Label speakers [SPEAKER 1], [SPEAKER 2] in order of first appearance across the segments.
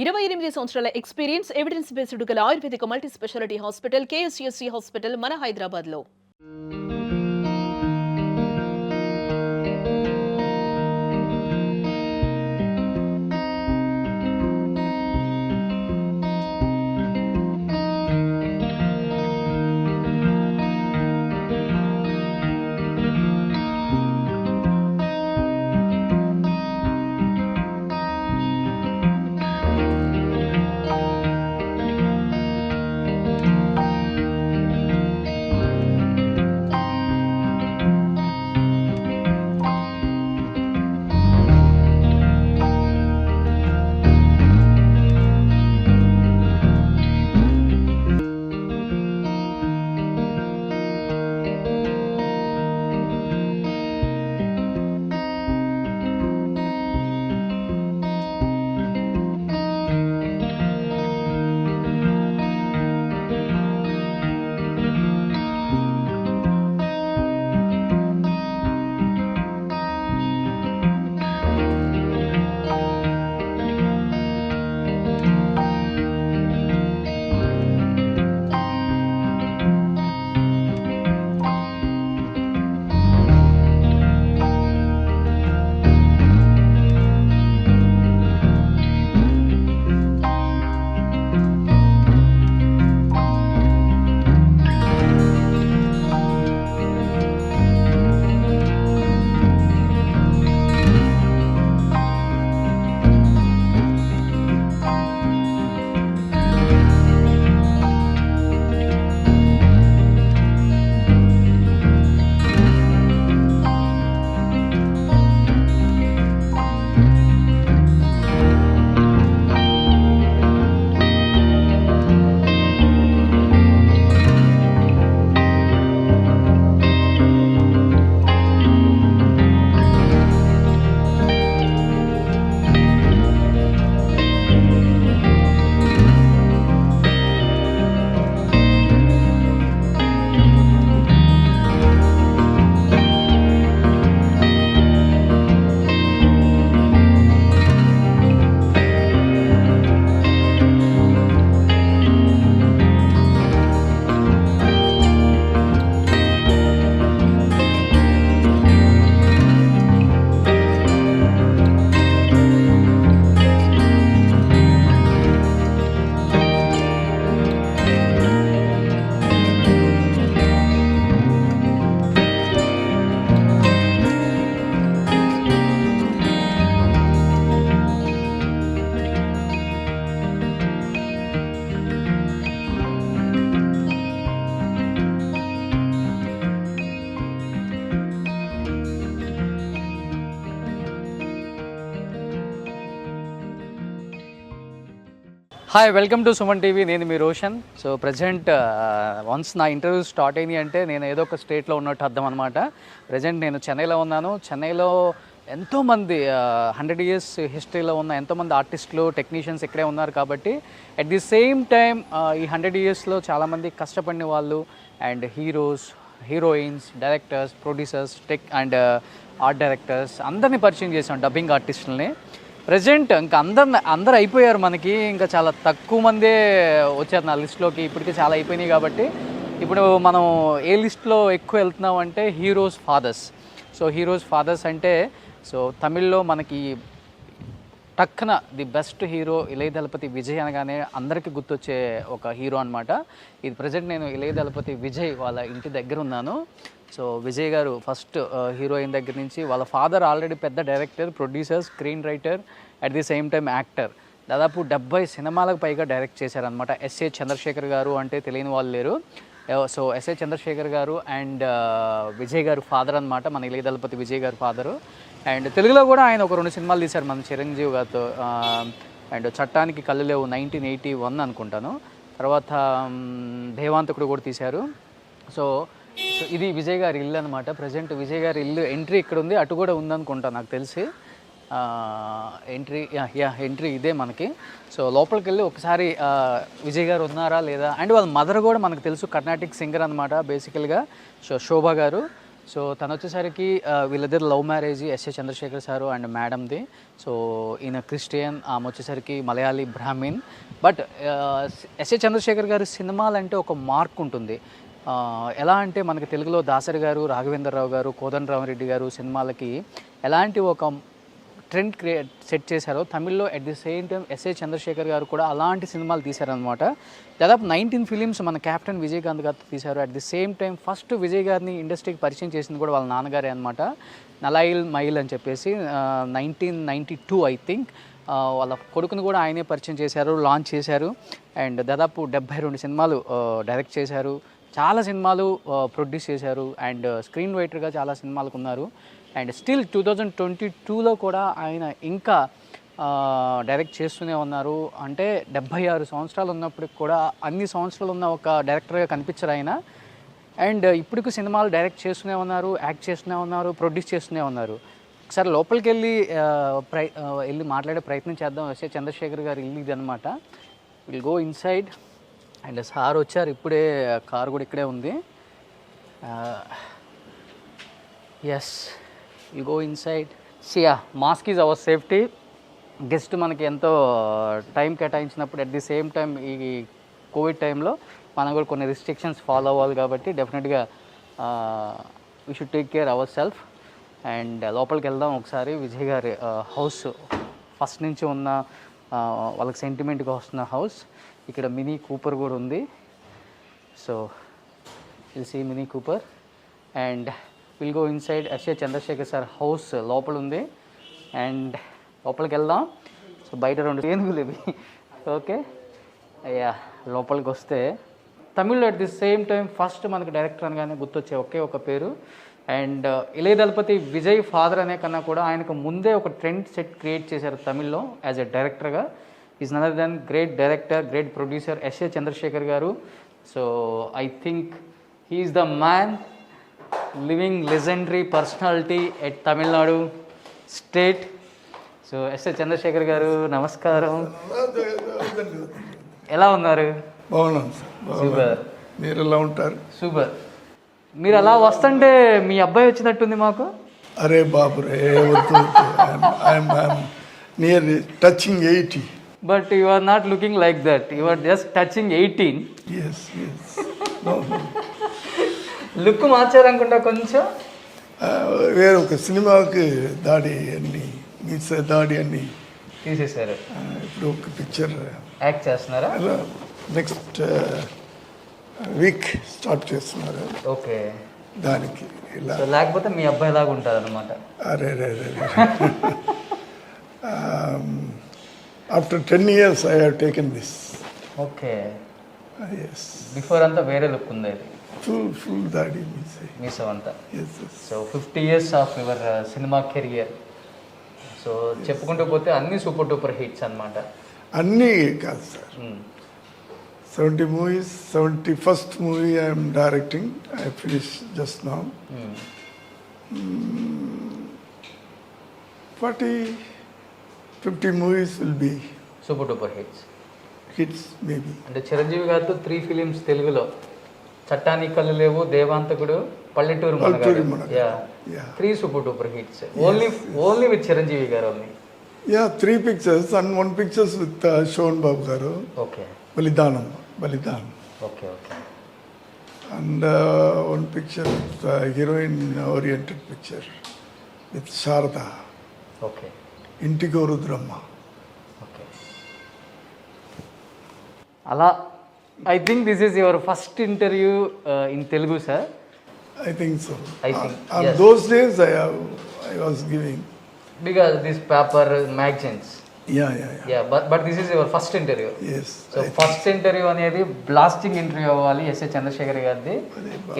[SPEAKER 1] 28 సంవత్సరాల experience evidence based గల Ayurvedic multi speciality hospital KSUSC hospital మన హైదరాబాద్లో.
[SPEAKER 2] Hi, welcome to Suman TV. నేను మీ రోషన్. సో ప్రజెంట్ వన్స్ నా ఇంటర్వ్యూ స్టార్ట్ అయింది అంటే నేను ఏదో ఒక స్టేట్లో ఉన్నట్టు అర్థం అనమాట. ప్రజెంట్ నేను చెన్నైలో ఉన్నాను. చెన్నైలో ఎంతోమంది 100 years హిస్టరీలో ఉన్న ఎంతోమంది ఆర్టిస్టులు, టెక్నీషియన్స్ ఇక్కడే ఉన్నారు. కాబట్టి అట్ ది సేమ్ టైం ఈ 100 yearsలో చాలామంది కష్టపడిన వాళ్ళు and heroes, heroines, directors, producers, tech and art directors అందరినీ పరిచయం చేసాం, డబ్బింగ్ ఆర్టిస్టులని. ప్రజెంట్ ఇంకా అందరు అయిపోయారు. మనకి ఇంకా చాలా తక్కువ మందే వచ్చారు నా లిస్ట్లోకి. ఇప్పటికే చాలా అయిపోయినాయి. కాబట్టి ఇప్పుడు మనం ఏ లిస్ట్లో ఎక్కువ వెళ్తున్నాం అంటే heroes fathers. So heroes fathers అంటే సో తమిళ్లో మనకి టక్కున the best hero Ilaya Thalapathy Vijay అనగానే అందరికీ గుర్తొచ్చే ఒక హీరో అనమాట. ఇది ప్రజెంట్ నేను ఇళయ దళపతి విజయ్ వాళ్ళ ఇంటి దగ్గర ఉన్నాను. సో విజయ్ గారు ఫస్ట్ హీరోయిన్ దగ్గర నుంచి వాళ్ళ ఫాదర్ ఆల్రెడీ పెద్ద director, producer, screen writer, at the same time actor. దాదాపు 70 సినిమాలకు పైగా డైరెక్ట్ చేశారనమాట. ఎస్ఏ చంద్రశేఖర్ గారు అంటే తెలియని వాళ్ళు లేరు. సో ఎస్ఏ చంద్రశేఖర్ గారు అండ్ విజయ్ గారు ఫాదర్ అనమాట, మన ఇళయ దళపతి విజయ్ గారు ఫాదరు. అండ్ తెలుగులో కూడా ఆయన ఒక 2 సినిమాలు తీశారు మన చిరంజీవి గారితో. అండ్ చట్టానికి కళ్ళు లేవు 1981 అనుకుంటాను. తర్వాత దేవాంతకుడు కూడా తీశారు. సో ఇది విజయ్ గారి ఇల్లు అనమాట. ప్రజెంట్ విజయ్ గారి ఇల్లు ఎంట్రీ ఇక్కడ ఉంది, అటు కూడా ఉందనుకుంటా నాకు తెలిసి. ఎంట్రీ ఇదే మనకి. సో లోపలికి వెళ్ళి ఒకసారి విజయ్ గారు ఉన్నారా లేదా, అండ్ వాళ్ళ మదర్ కూడా మనకు తెలుసు, కర్ణాటిక్ సింగర్ అనమాట బేసికల్గా. సో శోభ గారు. సో తను వచ్చేసరికి వీళ్ళిద్దరు love marriage SA Chandrasekhar sir and మేడంది. సో ఈయన క్రిస్టియన్, ఆమె వచ్చేసరికి మలయాళీ బ్రాహ్మిన్. బట్ ఎస్ఏ చంద్రశేఖర్ గారి సినిమాలంటే ఒక మార్క్ ఉంటుంది. ఎలా అంటే మనకి తెలుగులో దాసరి గారు, రాఘవేంద్రరావు గారు, కోదండరామరెడ్డి గారు సినిమాలకి ఎలాంటి ఒక ట్రెండ్ సెట్ చేశారో, తమిళ్లో at the same time SA Chandrasekhar garu కూడా అలాంటి సినిమాలు తీశారనమాట. దాదాపు 19 ఫిలిమ్స్ మన కెప్టెన్ విజయకాంత్ గారు తీశారు. At the same time first Vijay గారిని ఇండస్ట్రీకి పరిచయం చేసింది కూడా వాళ్ళ నాన్నగారే అనమాట. నలాయిల్ మైల్ అని చెప్పేసి 1992 ఐ థింక్ వాళ్ళ కొడుకుని కూడా ఆయనే పరిచయం చేశారు, లాంచ్ చేశారు. అండ్ దాదాపు 72 సినిమాలు డైరెక్ట్ చేశారు, చాలా సినిమాలు ప్రొడ్యూస్ చేశారు, అండ్ స్క్రీన్ రైటర్గా చాలా సినిమాలకు ఉన్నారు. అండ్ స్టిల్ 2022లో కూడా ఆయన ఇంకా డైరెక్ట్ చేస్తూనే ఉన్నారు. అంటే 76 సంవత్సరాలు ఉన్నప్పటికి కూడా అన్ని సంవత్సరాలు ఉన్న ఒక డైరెక్టర్గా కనిపించరు ఆయన. అండ్ ఇప్పటికి సినిమాలు డైరెక్ట్ చేస్తూనే ఉన్నారు, యాక్ట్ చేస్తూనే ఉన్నారు, ప్రొడ్యూస్ చేస్తూనే ఉన్నారు. ఒకసారి లోపలికి వెళ్ళి మాట్లాడే ప్రయత్నం చేద్దాం. ఎస్ఏ చంద్రశేఖర్ గారు ఇల్లు ఇది అనమాట. Will go inside. And sir వచ్చారు ఇప్పుడే, కారు కూడా ఇక్కడే ఉంది. Yes, will go inside. సియా mask is our safety. Guest మనకి ఎంతో టైం కేటాయించినప్పుడు అట్ ది సేమ్ టైం ఈ కోవిడ్ టైంలో మనం కూడా కొన్ని రిస్ట్రిక్షన్స్ ఫాలో అవ్వాలి కాబట్టి డెఫినెట్గా we should take care our self. And లోపలికి వెళ్దాం ఒకసారి. విజయ్ గారి హౌస్ ఫస్ట్ నుంచి ఉన్న వాళ్ళకి సెంటిమెంట్గా వస్తున్న హౌస్. ఇక్కడ మినీ కూపర్ కూడా ఉంది. So will see Mini Cooper and will go inside. SA Chandrasekhar sir house లోపల ఉంది. అండ్ లోపలికి వెళ్దాం. సో బయట 2 ఏనుగులు ఇవి. ఓకే, అయ్యా లోపలికి వస్తే తమిళ్లో at the same time first మనకి డైరెక్టర్ అనగానే గుర్తొచ్చే ఒకే ఒక పేరు. అండ్ ఇళయ దళపతి విజయ్ ఫాదర్ అనే కన్నా కూడా ఆయనకు ముందే ఒక ట్రెండ్ సెట్ క్రియేట్ చేశారు తమిళ్లో యాజ్ ఎ డైరెక్టర్గా. Is other than great director, great producer SA Chandrasekhar garu. So I think he's the man, living legendary personality at Tamil Nadu state. So SA Chandrasekhar garu నమస్కారం, ఎలా ఉన్నారు?
[SPEAKER 3] బాగున్నాను సార్.
[SPEAKER 2] సూపర్.
[SPEAKER 3] మీరు ఎలా ఉంటారు?
[SPEAKER 2] సూపర్. మీరు అలా వస్తుంటే మీ అబ్బాయి వచ్చినట్టుంది మాకు.
[SPEAKER 3] అరే బాబు రే, I'm near touching 80.
[SPEAKER 2] But you are not looking like that, you are just touching 18.
[SPEAKER 3] Yes yes.
[SPEAKER 2] Look మార్చారనుకుంటా కొంచెం.
[SPEAKER 3] వేరే ఒక సినిమాకి దాడి అన్ని మీస దాడి అన్ని
[SPEAKER 2] తీసేశారు.
[SPEAKER 3] ఇప్పుడు ఒక పిక్చర్
[SPEAKER 2] యాక్ట్ చేస్తున్నారా?
[SPEAKER 3] నెక్స్ట్ వీక్ స్టార్ట్ చేస్తున్నారు.
[SPEAKER 2] ఓకే,
[SPEAKER 3] దానికి ఇలా.
[SPEAKER 2] లేకపోతే మీ అబ్బాయి లాగా ఉంటుంది అనమాట.
[SPEAKER 3] అరే రే రే. After 10 years I have taken this.
[SPEAKER 2] Okay.
[SPEAKER 3] Yes.
[SPEAKER 2] Before అంతా వేరే లుక్ ఉంది అది.
[SPEAKER 3] Full దాడి
[SPEAKER 2] మీసో అంతా.
[SPEAKER 3] Yes, yes.
[SPEAKER 2] So 50 years of your cinema career. So చెప్పుకుంటూ పోతే అన్ని సూపర్ డూపర్ హిట్స్ అనమాట.
[SPEAKER 3] అన్నీ కాదు sir. 70 movies, 71st movie I am directing. I finished just now. 40-50 movies will be
[SPEAKER 2] super duper hits.
[SPEAKER 3] hits maybe.
[SPEAKER 2] అంటే చిరంజీవి గారితో 3 films తెలుగులో, చట్టానికి కళ్ళు లేవు, దేవాంతకుడు, పల్లెటూరు మనగాడు.
[SPEAKER 3] Yeah.
[SPEAKER 2] 3 super duper hits. Only with Chiranjeevi గారు only.
[SPEAKER 3] Yeah, 3 pictures and 1 pictures with Shovan Babu garu.
[SPEAKER 2] Okay.
[SPEAKER 3] Balidanam.
[SPEAKER 2] Okay okay.
[SPEAKER 3] And 1 picture with heroine oriented picture with Sharda.
[SPEAKER 2] Okay.
[SPEAKER 3] Intigo Rudramma.
[SPEAKER 2] Okay. అలా I think this is your first interview in Telugu sir.
[SPEAKER 3] I think so.
[SPEAKER 2] I think,
[SPEAKER 3] on
[SPEAKER 2] yes.
[SPEAKER 3] those days I was giving.
[SPEAKER 2] Because this paper, magazines.
[SPEAKER 3] Yeah.
[SPEAKER 2] But this is your first interview.
[SPEAKER 3] Yes.
[SPEAKER 2] So first interview అనేది blasting interview అవ్వాలి SA Chandrasekhar గారిది.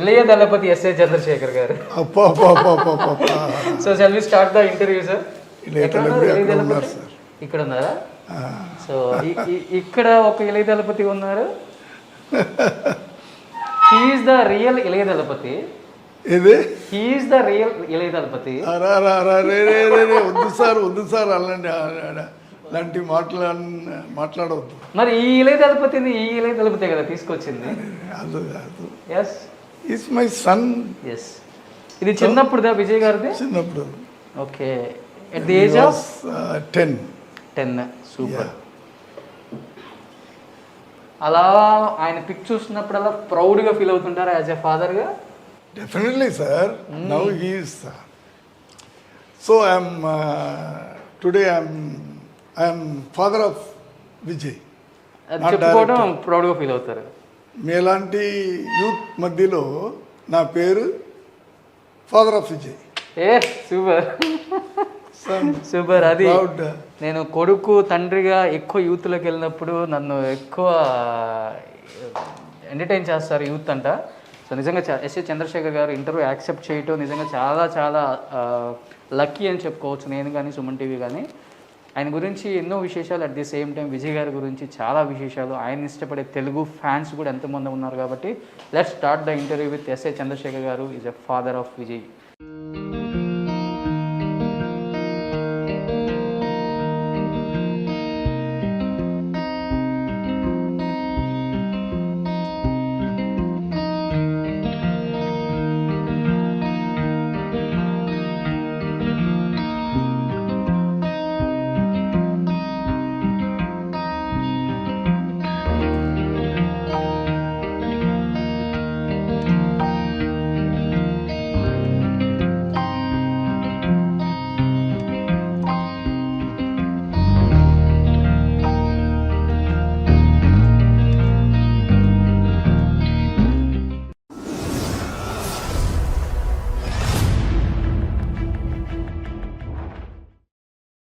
[SPEAKER 2] Ilaya Thalapathy SA Chandrasekhar garu.
[SPEAKER 3] అప్పా.
[SPEAKER 2] So shall we start the interview sir?
[SPEAKER 3] Ilaya Thalapathy sir
[SPEAKER 2] ఇక్కడ ఉన్నారా? So ఇక్కడ ఒక ఇళయ దళపతి ఉన్నారు. He is the real ఇళయ దళపతి.
[SPEAKER 3] ఇది
[SPEAKER 2] He is the real ఇళయ దళపతి.
[SPEAKER 3] వద్దు సార్ అలాంటి మాట్లాడవద్దు.
[SPEAKER 2] మరి ఈ ఇళయ దళపతిని ఈ ఇళయ దళపతి కదా తీసుకొచ్చింది.
[SPEAKER 3] అది
[SPEAKER 2] yes
[SPEAKER 3] is my son.
[SPEAKER 2] Yes. ఇది చిన్నప్పుడుదా విజయ్ గారిది?
[SPEAKER 3] చిన్నప్పుడు
[SPEAKER 2] okay. At the age of
[SPEAKER 3] 10.
[SPEAKER 2] 10. Super. అలా ఆయన పిక్ చూసినప్పుడల్లా ప్రౌడ్గా ఫీల్ అవుతుంటారా యాజ్ ఎ ఫాదర్గా?
[SPEAKER 3] Definitely, sir. Now he is. So today I am father of Vijay.
[SPEAKER 2] అది
[SPEAKER 3] Not
[SPEAKER 2] చెప్పుకోవడం
[SPEAKER 3] director.
[SPEAKER 2] ప్రౌడ్గా ఫీల్ అవుతారు.
[SPEAKER 3] మీలాంటి యూత్ మధ్యలో నా పేరు father of Vijay.
[SPEAKER 2] A super super. అది
[SPEAKER 3] ప్రౌడ్.
[SPEAKER 2] నేను కొడుకు తండ్రిగా ఎక్కువ యూత్లోకి వెళ్ళినప్పుడు నన్ను ఎక్కువ ఎంటర్టైన్ చేస్తారు యూత్ అంట. సో నిజంగా ఎస్ఏ చంద్రశేఖర్ గారు ఇంటర్వ్యూ యాక్సెప్ట్ చేయటం నిజంగా చాలా చాలా లక్కీ అని చెప్పుకోవచ్చు నేను కానీ సుమన్ టీవీ కానీ. ఆయన గురించి ఎన్నో విశేషాలు, at the same time Vijay గారి గురించి చాలా విశేషాలు, ఆయన ఇష్టపడే తెలుగు ఫ్యాన్స్ కూడా ఎంతమంది ఉన్నారు. కాబట్టి let's start the interview with SA Chandrasekhar garu is a father of Vijay.